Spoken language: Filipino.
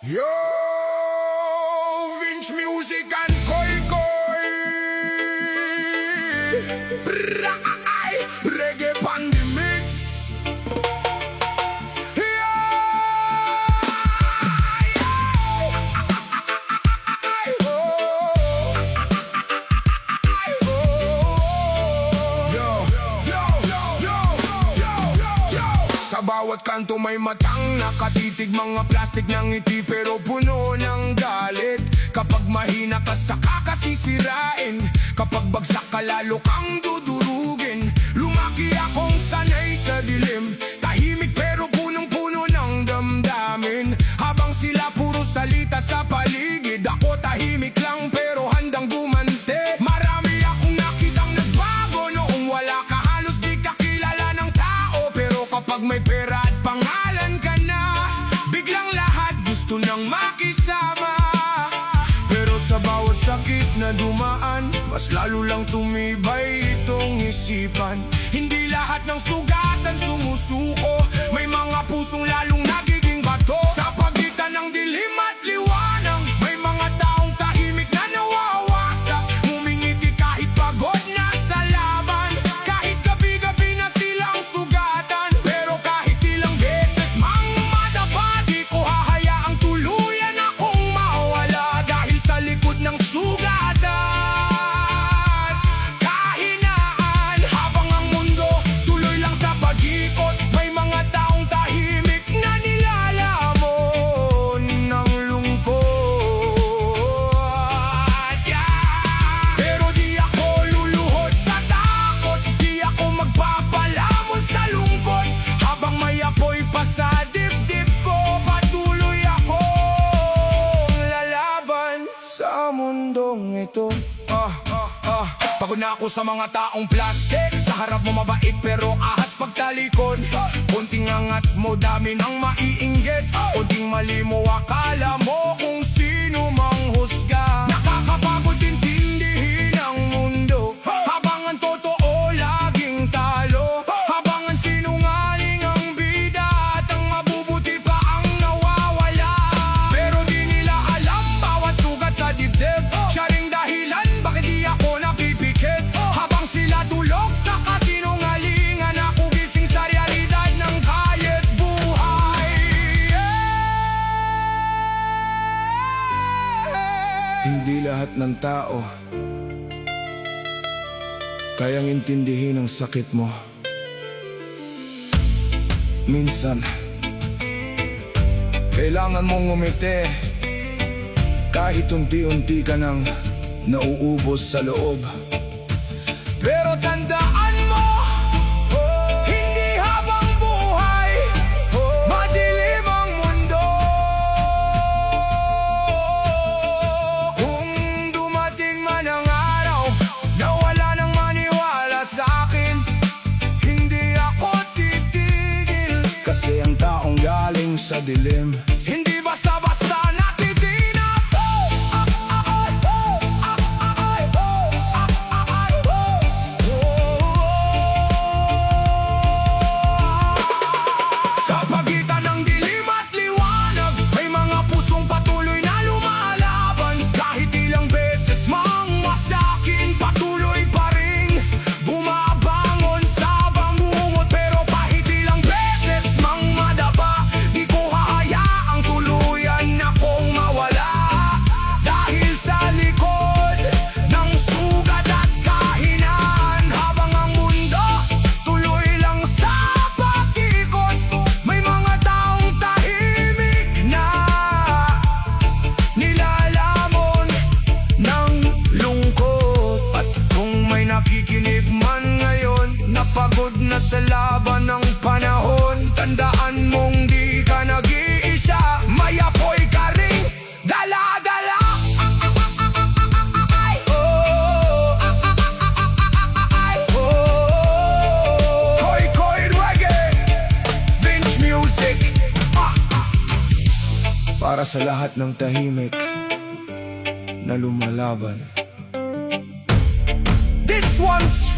Yo, Vince Music and Koy Koy. Bray, reggae pan the mix. Sa bawat kanto may matang nakatitig, mga plastic ng ngiti pero puno ng galit. Kapag mahina ka saka kasisirain, kapag bagsak ka lalo kang dudurugin. Lumaki akong sanay sa dilim, tahimik pero punong-puno ng damdamin. Habang sila puro salita sa paligid, ako tahimik lang pero handang gumante. Marami akong nakitang nagbago noong wala ka, halos di ka kilala ng tao. Pero kapag may pera at pangalan ka na, biglang lahat gusto nang makisama. Pero sa bawat sakit na dumaan, mas lalo lang tumibay itong isipan. Hindi lahat ng sugatan sumusuko, may mga pusong lalong nagiging bato. Sa pagitan ng dilim at liwanag, may mga taong tahimik na nawawasak. Ngumingiti kahit pagod na sa laban, kahit gabi-gabi na silang sugatan. Pero kahit ilang beses mang madapa, di ko hahayaang tuluyan akong mawala. Dahil sa likod ng sugatan, kahinaan. Habang ang mundo tuloy lang sa pag-ikot, may mga taong tahimik na nilalamon ng lungkot. Pero di ako luluhod sa takot, di ako magpapalamon sa lungkot. Habang may apoy pa sa dibdib ko, patuloy akong lalaban sa mundong ito. Pagod na ako sa mga taong plastic, sa harap mo mabait pero ahas pagtalikod. Konting angat mo dami nang maiinggit, konting mali mo akala mo kung sino mang husga. Nakakapagod intindihin ang mundo, habang ang totoo laging talo. Habang ang sinungaling ang bida, at ang mabubuti pa ang nawawala. Pero di nila alam bawat sugat sa dibdib, siya ring dahilan bakit di ako napipikit. Habang sila tulog sa kasinungalingan, ako gising sa realidad ng kahit buhay. Hindi lahat ng tao kayang intindihin ang sakit mo. Minsan kailangan mong ngumiti, kahit unti-unti ka nang nauubos sa loob. Pero tandaan mo, hindi habang buhay madilim ang mundo. Kung dumating man ang araw na wala nang maniwala sa akin, hindi ako titigil. Kasi ang taong galing sa dilim, hindi basta-basta natitinap. Sa pagitan ng dilim at liwanag, may mga pusong patuloy na lumalaban. Kahit ilang beses mang masakin, patuloy pa rin bumabangon sa bangungot. Pero kahit ilang beses mang madapa, di ko hahayaang tuluyan akong mawala. Dahil sa likod ng sugat at kahinaan, habang ang mundo tuloy lang sa pag-ikot, may mga taong tahimik na nilalamon ng lungkot. At kung may nakikinig man ngayon na pagod na sa laban ng panahon, tandaan mong di ka nag-iisa, may apoy ka ring dala-dala. Koy Koy Reggae, Vince Music. Para sa lahat ng tahimik na lumalaban, this one's